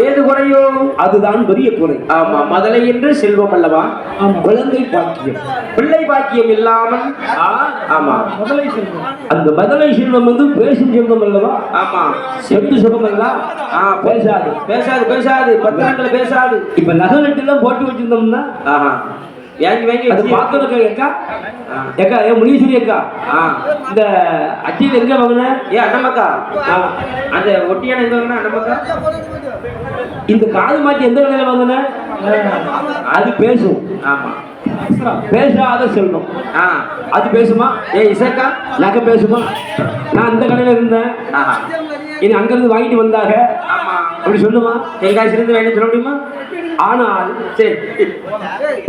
ஏது குறையோ? அதுதான் பெரிய குறை. ஆமா, மதலை என்று செல்வம் அல்லவா. குழந்தை பாக்கியம் பிள்ளை பாக்கியம் இல்லாமல். ஆமா, அந்த மதலை செல்வம் வந்து பேசும் செல்வம் அல்லவா. ஆமா, செத்து சுகம் அல்ல. பேசாது பத்திரங்களை பேசாது. இப்ப நகை நட்டெல்லாம் போட்டு வச்சிருந்தோம்னா அது பார்த்தோம். ஏக்கா முனீஸ்வரி அக்கா இந்த அச்சியில் எங்க வாங்கின அண்ணமக்கா அந்த ஒட்டியான எங்க வாங்கின அண்ணமக்கா இந்த காது மாட்டி எந்த கடையில வாங்கின அது பேசும். ஆமா, பேசாத செல்வம் அது பேசுமா? இசக்கா நகை பேசுமா? நான் இந்த கடையில இருந்தேன் இனி அங்கிருந்து வாங்கிட்டு வந்தாங்க அப்படி சொல்லுமா? தேங்காய் சிறந்து வேணும் சொல்ல முடியுமா? ஆனால் சரி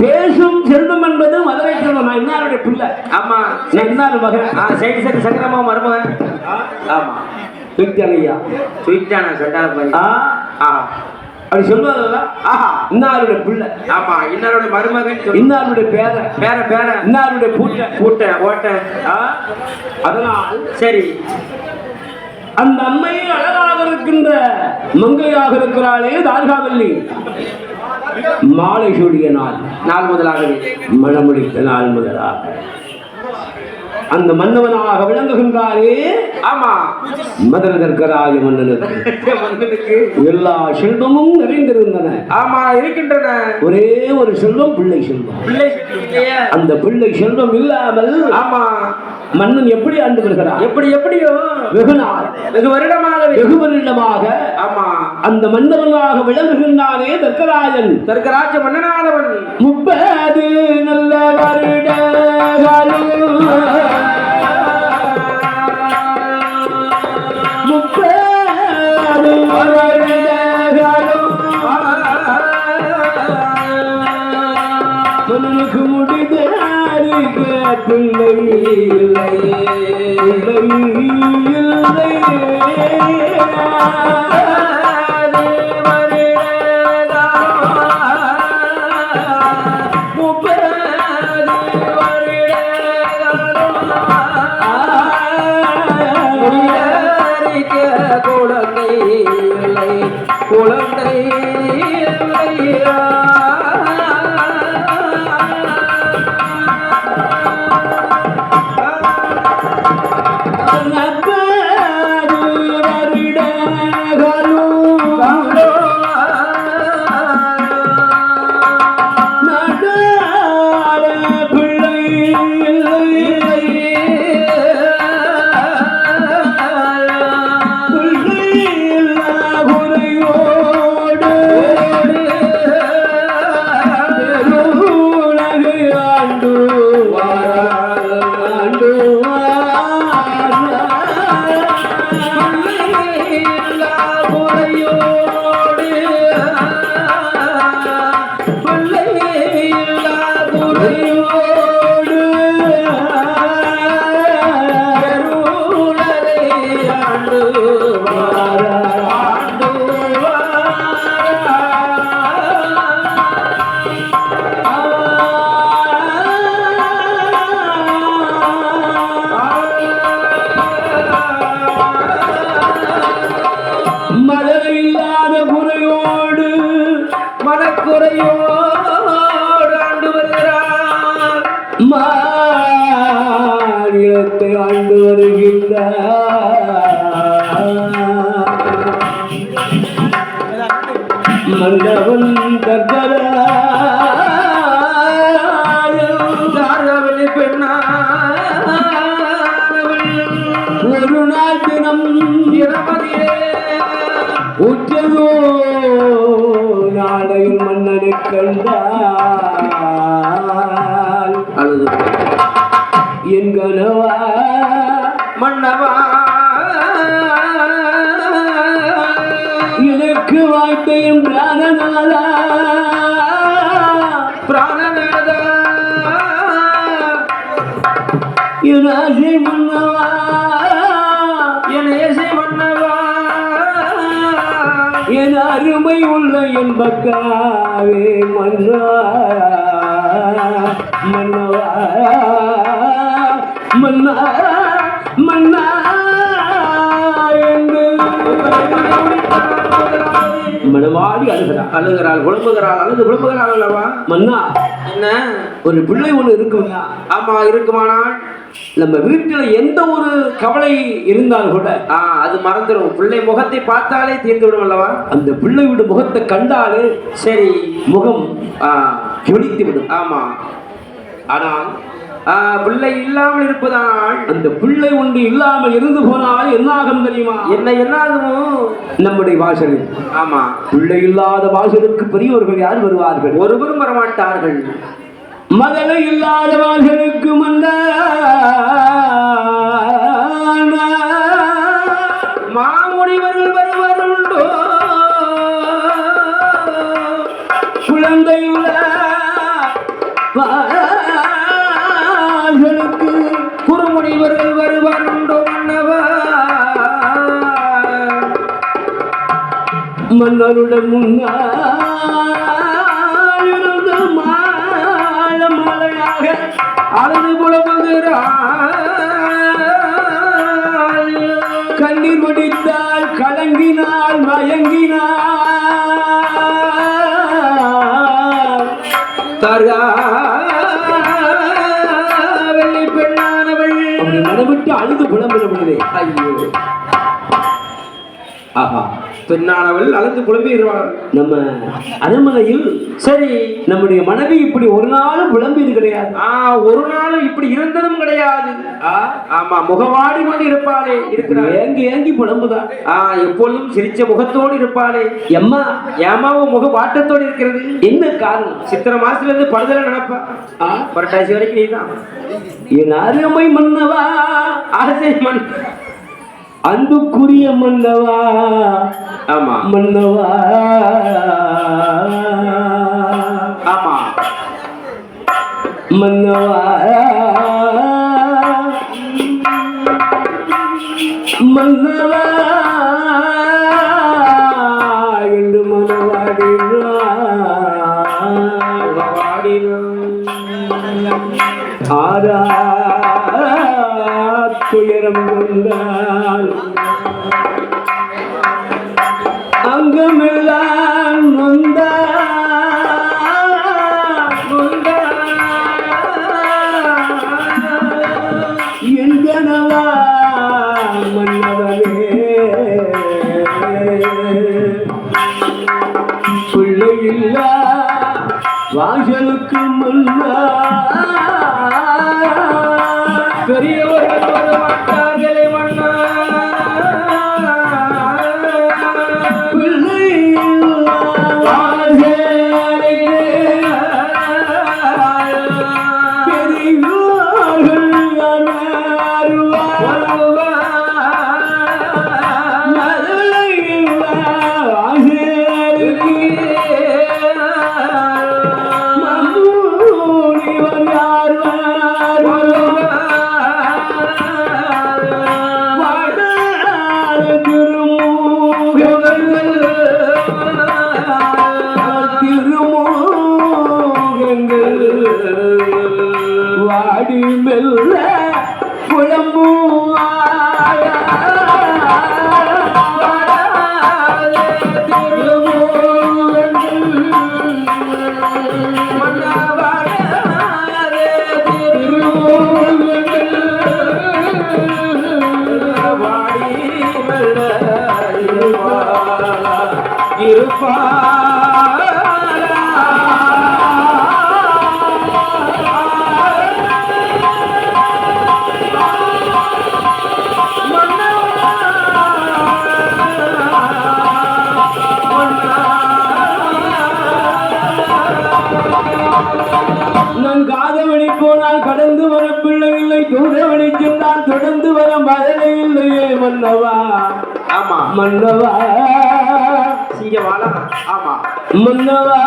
பேசும் செல்வம் என்பது மதுரை செல்வம். நான் இன்னாருடைய பிள்ளை. ஆமா, நான் இன்னாரு மகன். சரி சங்கரமா மருமகன். ஆமா, சுவிட்டானையா சுவிட்டானா சண்டால அப்படி சொல்லுவாங்கல்ல. இன்னாருடைய பிள்ளை. ஆமா, இன்னாருடைய மருமகன், இன்னாருடைய பேர இன்னாருடைய பூட்ட ஓட்ட. அதனால் சரி அந்த அம்மை அழகாக இருக்கின்ற மங்கையாக இருக்கிறாளே தார்காவல்லி மாலை சூடிய நாள் முதலாகவே மணமுடித்த நாள் முதலாக அந்த மன்னவனாக விளங்குகின்றாரே. ஆமா, மதுர தர்க்கராஜ மன்னனுக்கு எல்லா செல்வமும் நிறைந்திருந்தன. ஆமா, இருக்கின்றன. ஒரே ஒரு செல்வம் பிள்ளை செல்வம். அந்த பிள்ளை செல்வம் இல்லாமல் ஆமா மன்னன் எப்படி ஆண்டு வருகிறார்? எப்படியோ வெகு வருடமாக ஆமா அந்த மன்னவனாக விளங்குகின்றானே தர்க்கராஜ மன்னனானவன் 30 நல்ல வருடங்களும் 30 வருடங்களும் மன்னனுக்கு முடிந்தாருக்கு பிள்ளை இல்லை பரிக்க குழந்தை இல்லை குழந்தை இல்லையா மனக்குறையோடு ஆண்டு வருகிறார் மாநிலத்தை ஆண்டு வருகின்றார் மண்டபம் தர்கராவலி பெண்ணானவள் ஒரு நாள் தினம் இரமதியே உற்றதோ நாளையில் மன்னனை கண்டால் அழுது என் கனவா மன்னவா எனக்கு வாய்த்தையும் பிராணநாதா பிராணநாதா என் ஆசை மன்னவா என் ஏசை மன்னவா என் அருமை உள்ள என் பக்காவே மன்னவா மன்னவா மன்னா மன்னா என்று மனவாடி அழுகிறாள் குழம்புகிறாள் அழுது குழம்புகிறாள் அல்லவா மன்னா என்ன ஒரு பிள்ளை ஒண்ணு இருக்குங்களா ஆமா இருக்குமானால் நம்ம வீட்டுல எந்த ஒரு கவலை இருந்தால் கூட அது மறந்துடும் பிள்ளை முகத்தை பார்த்தாலே தீர்ந்து விடும் அல்லவா அந்த பிள்ளை விட முகத்தை கண்டாலே சரி முகம் ஜொலித்து விடும் ஆமா ஆனால் பிள்ளை இல்லாமல் இருப்பதால் அந்த பிள்ளை ஒன்று இல்லாமல் இருந்து போனால் என்ன ஆகும் தெரியுமா என்ன ஆகுமோ நம்முடைய வாசலில் ஆமா பிள்ளை இல்லாத வாசலுக்கு பெரியவர்கள் யார் வருவார்கள் ஒருவரும் வரமாட்டார்கள் மகளை இல்லாத வாசலுக்கு மாமுனிவர்கள் வருவருண்டோ குழந்தையுள்ள வாசலுக்கு குறுமுனிவர்கள் வருவருண்டோ மன்னவா மன்னருடன் முன்னாள் இருந்து மாலையாக அழுது புலம்புகிறாள் கண்ணீர் முடித்தால் கலங்கினாள் மயங்கினாள் தர்காவலி பெண்ணானவள் மனவிட்டு அழுது புலம்புகிறவளே ஐயோ ஆஹா பெண்ணானவள் அழுது புலம்புகிறாள் நம்ம அரண்மனையில் சரி நம்முடைய மனைவி இப்படி ஒரு நாளும் புலம்பியது கிடையாது ஒரு நாளும் இப்படி இருந்ததும் கிடையாது ஆமா முகவாடி கொண்டு இருப்பாளே இருக்கிறாள் ஏங்கி ஏங்கி புலம்புதான் எப்பொழுதும் சிரிச்ச முகத்தோடு இருப்பாளே எம்மா ஏமாவும் முக வாட்டத்தோடு இருக்கிறது என்ன காரணம் சித்திரை மாசத்துல இருந்து படுதல நினைப்பா புரட்டாசி வரைக்கும் நீதான் என் அருமை மன்னவா ஆசை மன் அன்புக்குரிய மன்னவா ஆமா மன்னவா ஆமா மன்னவா மன்னவா என்று மனவாடினார் துயரம் கொண்டால் வாசலுக்கு முன்னா பெரியவர்கள் வர மாட்டார்களே மன்னா பிள்ளை வாடி மெல்ல புலம்புவாயா இருப்பா நான் காதவழி போனால் கடந்து வர பிள்ளை இல்லை தூரவழி சென்றால் தொடர்ந்து வர மழை இல்லையே மன்னவா ஆமா மன்னவா சிங்கவாள ஆமா மன்னவா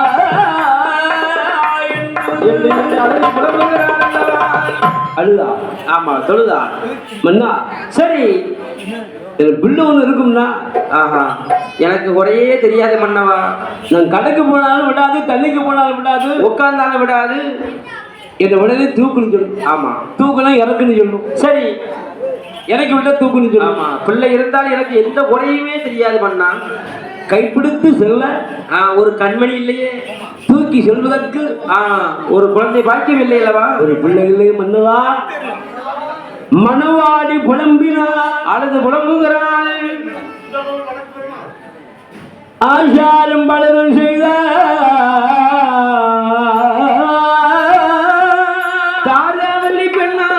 அழுதா ஆமா தொழுதா மன்னா சரி எனக்கு பிள்ளை ஒன்று இருக்கும்னா ஆஹா எனக்கு குறையே தெரியாது மன்னவா நான் கடைக்கு போனாலும் விடாது தண்ணிக்கு போனாலும் விடாது உட்கார்ந்தாலும் விடாது என்னை உடனே தூக்குன்னு சொல்லும் ஆமா தூக்குனா இறக்குன்னு சொல்லும் சரி எனக்கு விட்டா தூக்குன்னு சொல்லும் ஆமா பிள்ளை இருந்தால் எனக்கு எந்த குறையுமே தெரியாது மன்னா கைப்பிடித்து செல்ல ஒரு கண்மணி இல்லையே தூக்கி செல்வதற்கு ஒரு குழந்தை பாக்கியம் இல்லை அல்லவா ஒரு பிள்ளை இல்லை மன்னவா மனவாடி புலம்பினார் அழுது புலம்புகிறாள் ஆசாரம் பலரும் செய்த தாராவல்லி பெண்ணானவள்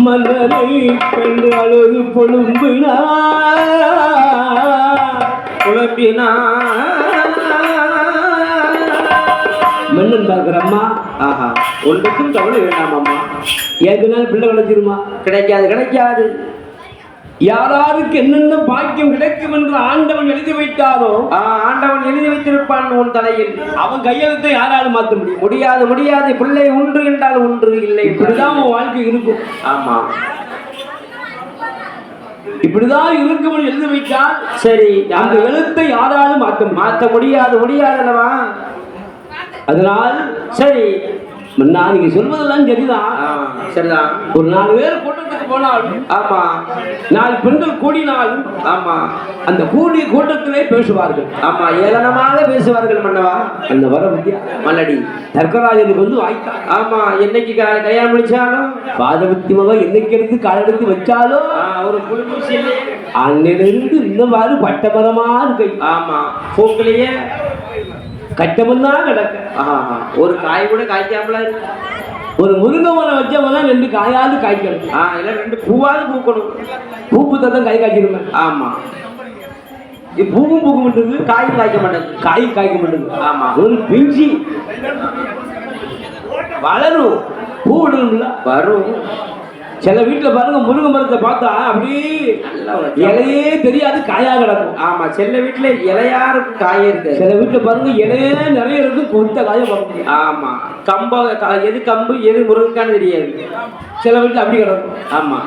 மன்னரை கண்டு அழுது மன்னன் பார்க்கிறம்மா ஆஹா ஒன்றுக்கும் கவலை வேண்டாம் அம்மா ஏற்கனவே பிள்ளை கிடைச்சிருமா கிடைக்காது கிடைக்காது யாராருக்கு என்னென்ன பாக்கியம் கிடைக்கும் என்று ஆண்டவன் எழுதி வைத்தாரோ ஆண்டவன் எழுதி வைத்திருப்பான் உன் தலையில் அவன் கையெழுத்தை யாராலும் மாற்ற முடியும் முடியாது முடியாது பிள்ளை ஒன்று என்றால் ஒன்று இல்லை இப்படிதான் உன் வாழ்க்கை இருக்கும் ஆமா இப்படிதான் இருக்கும் எழுதி வைத்தால் சரி அந்த எழுத்தை யாராலும் மாற்ற முடியாது முடியாதல்லவா அதனால் சரி மன்னா நீங்க சொல்வதெல்லாம் சரிதான் சரிதான் ஒரு 4 பேர் கூட்டத்துக்கு போனாலும் ஆமா 4 பெண்கள் கூடினாலும் ஆமா அந்த கூடிய கூட்டத்திலே பேசுவார்கள் ஆமா ஏளனமாக பேசுவார்கள் மன்னவா அந்த வர வித்யா மல்லடி தர்க்கராஜனுக்கு வந்து வாய்த்தா ஆமா என்னைக்கு கல்யாணம் முடிச்சாலும் பாதவத்தியமாக என்னைக்கு எடுத்து காலெடுத்து வச்சாலும் ஒரு புழுமூசி அன்னிலிருந்து இன்னவாறு பட்டமரமா இருக்கு ஆமா பூக்களையே கட்டமன்னா கிடக்க ஒரு காய் கூட காய்க்காமல ஒரு முருங்கை மரம் வச்சவங்க 2 காயாவது காய்க்கணும் இல்ல 2 பூவாவது பூக்கணும் பூப்பு தான் காய் காய்ச்சிருவேன் ஆமா பூவும் பூக்க மாட்டேங்குது காயும் காய்க்க மாட்டேங்குது காய் காய்க்க மாட்டேங்குது ஆமா ஒரு பிஞ்சி வளரும் பூ விடணும்ல வரும் சில வீட்டுல பாருங்க முருங்கை மரத்தை பார்த்தா அப்படியே இலையே தெரியாது காயா கிடக்கும் ஆமா சில வீட்டுல இலையா இருக்கும் காயே இருக்கு சில வீட்டுல பாருங்க இலையே நிறைய இருக்கும் கொத்த காய பார்க்க ஆமா கம்ப எது கம்பு எது முருங்கைக்கான்னு தெரியாது சில வீட்டுல அப்படி கிடக்கும் ஆமா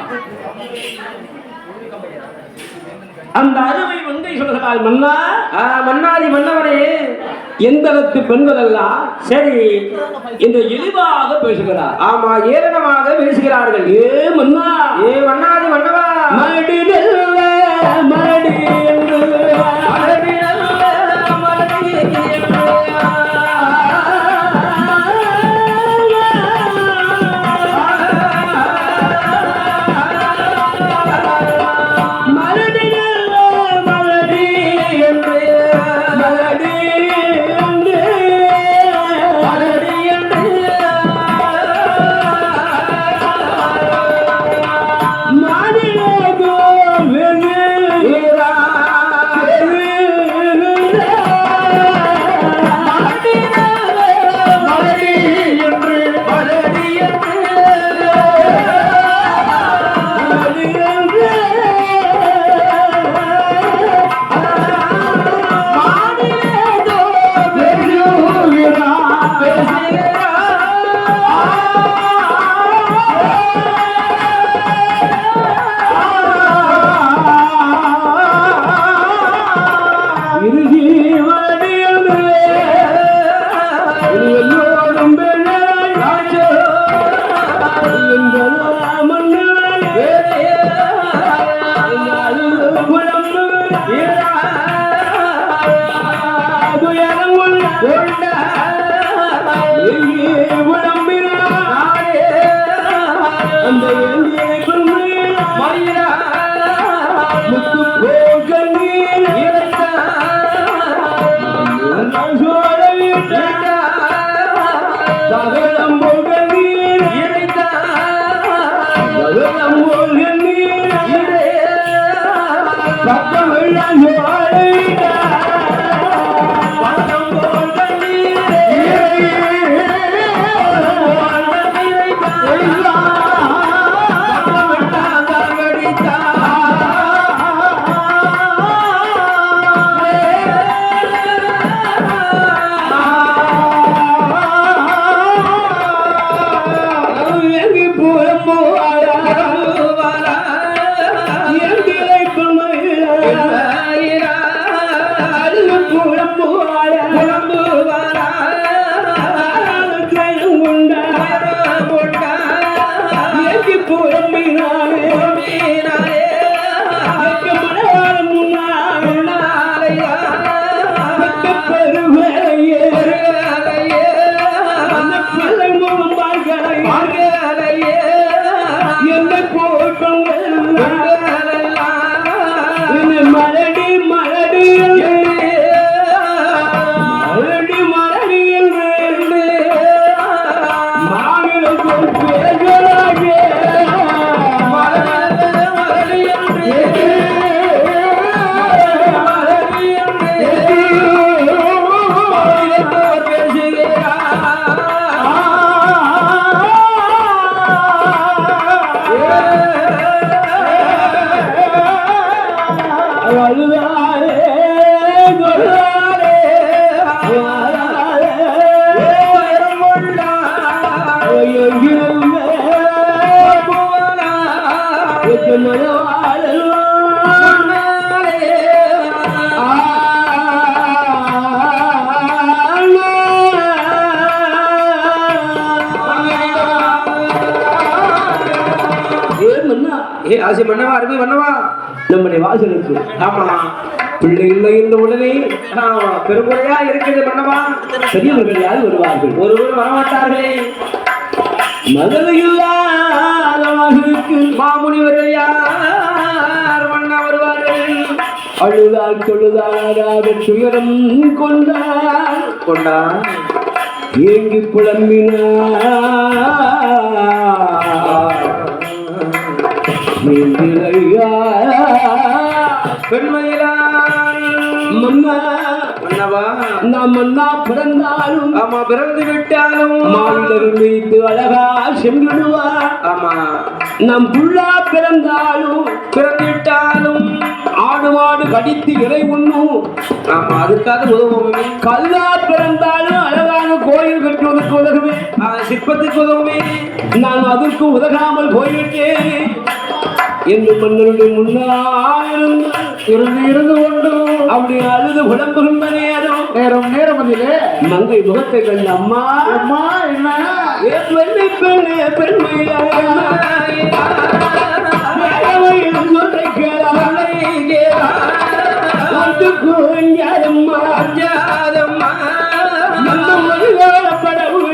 அந்த அருமை மங்கை சொல்கிறாள் மன்னா மன்னாதி மன்னவனே எந்தளத்து பெண்கள் எல்லாம் சரி இந்த இழிவாக பேசுகிறார் ஆமா ஏளனமாக பேசுகிறார்கள் மன்னா மன்னாதி மன்னவா மடி மடி என்று மலடி ஆசி மன்னவா, அருமை மன்னவா, நம்முடைய வாசலுக்கு ஆமா பிள்ளை இல்லை என்ற உடனே பெருமுறையா இருக்குது மன்னவா. பெரியவர்கள் யார் வருவார்கள்? ஒருவர் வரமாட்டார்களே. மகள் இல்லாத மகளுக்கு மாமுனிவர்கள் யார் மன்னா வருவார்கள்? அழுதால் தொழுதாராக துயரம் கொண்டார் ஏங்கி புலம்பினார் மன்னா பிறந்தாலும் ஆமா பிறந்து விட்டாலும் மாநிலர் மீது அழகா சென்றுடுவார். ஆமா நம் புள்ளா பிறந்தாலும் பிறந்துவிட்டாலும் ஆடு மாடு கடித்து இறை உண்ணும். ஆமா அதுக்காக உதவுமே. கல்லா பிறந்தாலும் அழகான கோயில் கட்டுவதற்கு உதவுமே, சிற்பத்துக்கு உதவுமே. நான் அதற்கு உதகாமல் போய்விட்டேன் என்று மன்னருடைய முன்னால் இருந்து கொண்டு அப்படி அழுது புலம்புகின்ற நேரம் அதிலே மங்கை முகத்தை கண்டு அம்மா அம்மா என்ன பெண்மையில படவு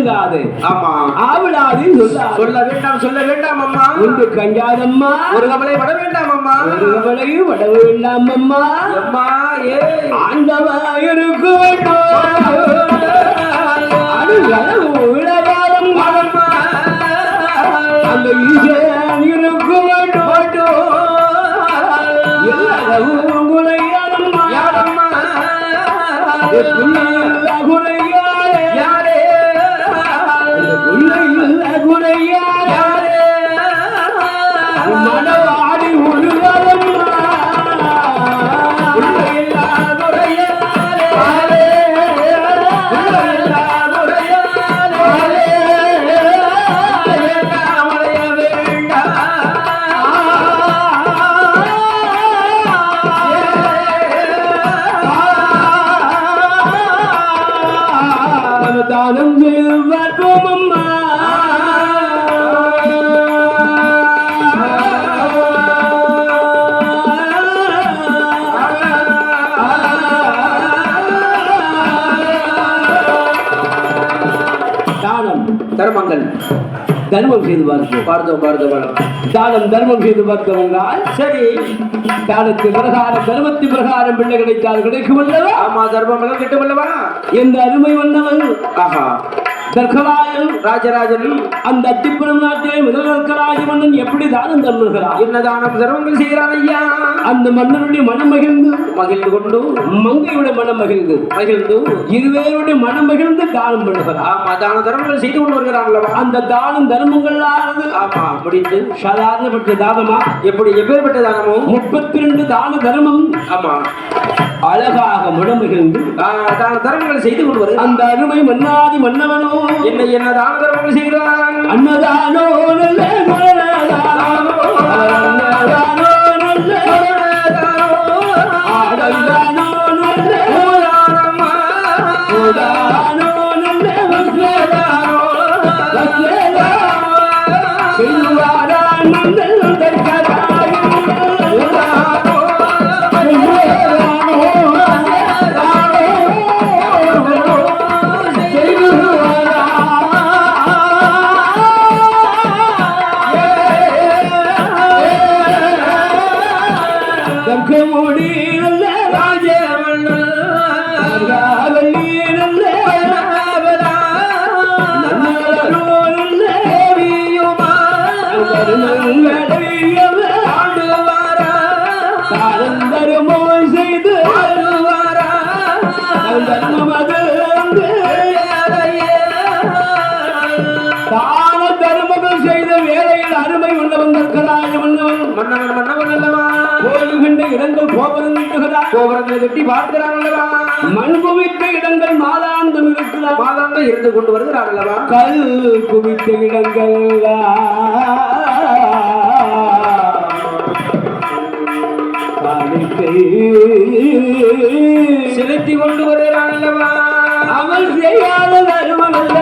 வணங்காது ஆமா ஆவிடாது சொல்ல வேண்டாம் சொல்ல வேண்டாம் அம்மா உண்டு கஞ்சாதம்மா ஒரு கவலை பட வேண்டாம் அம்மா ஒரு கவலையும் பட வேண்டாம் அம்மா அம்மா ஏ ஆண்டவா இருக்க வேண்டும் உலகாலம் அம்மா அந்த ஈசன் இருக்க வேண்டும் எல்லாரும் குலையாதம்மா யாரம்மா குலையாரே யாரே குலையாரே மனவாடி உருகாதம்மா தானம் பார்ப்போம் அம்மா தானம் தர்மங்கள் தர்மம் செய்து பார்ப்போம் பார்த்தோம் தானம் தர்மம் செய்து பார்த்தவங்கால் சரி தானத்து பிரகாரம் தர்மத்து பிரகாரம் பிள்ளை கிடைத்தால் கிடைக்கும் அல்லவா ஆமா தர்மம் கிட்டும் அல்லவா எந்த அருமை வந்தவன் ஆஹா தர்கராயன் ராஜராஜன் அந்த அத்திப்புறம் நாட்டிலே முதல் தர்கராஜ மன்னன் எப்படி தானம் தருகிறார் என்ன தானம் தர்மங்கள் செய்கிறான் ஐயா அந்த மன்னனுடைய மனம் மகிழ்ந்து கொண்டு மங்கையுடைய மனம் மகிழ்ந்து இருவேருடைய மனம் மகிழ்ந்து தானம் பண்ணுகிறார் ஆமா தான தர்மங்கள் செய்து கொண்டு வருகிறான் அல்லவா அந்த தானம் தர்மங்களானது ஆமா முடிந்து சாதாரணப்பட்ட தானமா எப்படி எப்பேற்பட்ட தானமோ 32 தான தர்மம் ஆமா அழகாக மனம் மகிழ்ந்து தான தர்மங்கள் செய்து கொண்டு வருகிறான் அந்த அருமை மன்னாதி மன்னவனோ என்ன தான தர்மங்கள் செய்கிறான் அன்னதானோ நல்ல குணதானோ அன்னதானோ நல்ல ஆடல்தானோ நல்ல உதானோ நல்ல வஸ்லேதானோ செய்வாரான் நல்ல தற்கதாயோ உதானோ இடங்கள் கோபுரங்களை கட்டி பார்க்கிறார் அல்லவா மண் குவித்த இடங்கள் மாதாந்தம் இருக்கிறார் மாதாந்தம் இருந்து கொண்டு வருகிறார் அல்லவா கல் குவித்த இடங்கள் செலுத்தி கொண்டு வருகிறார் அல்லவா அவள் செய்யாத தருமம் அல்ல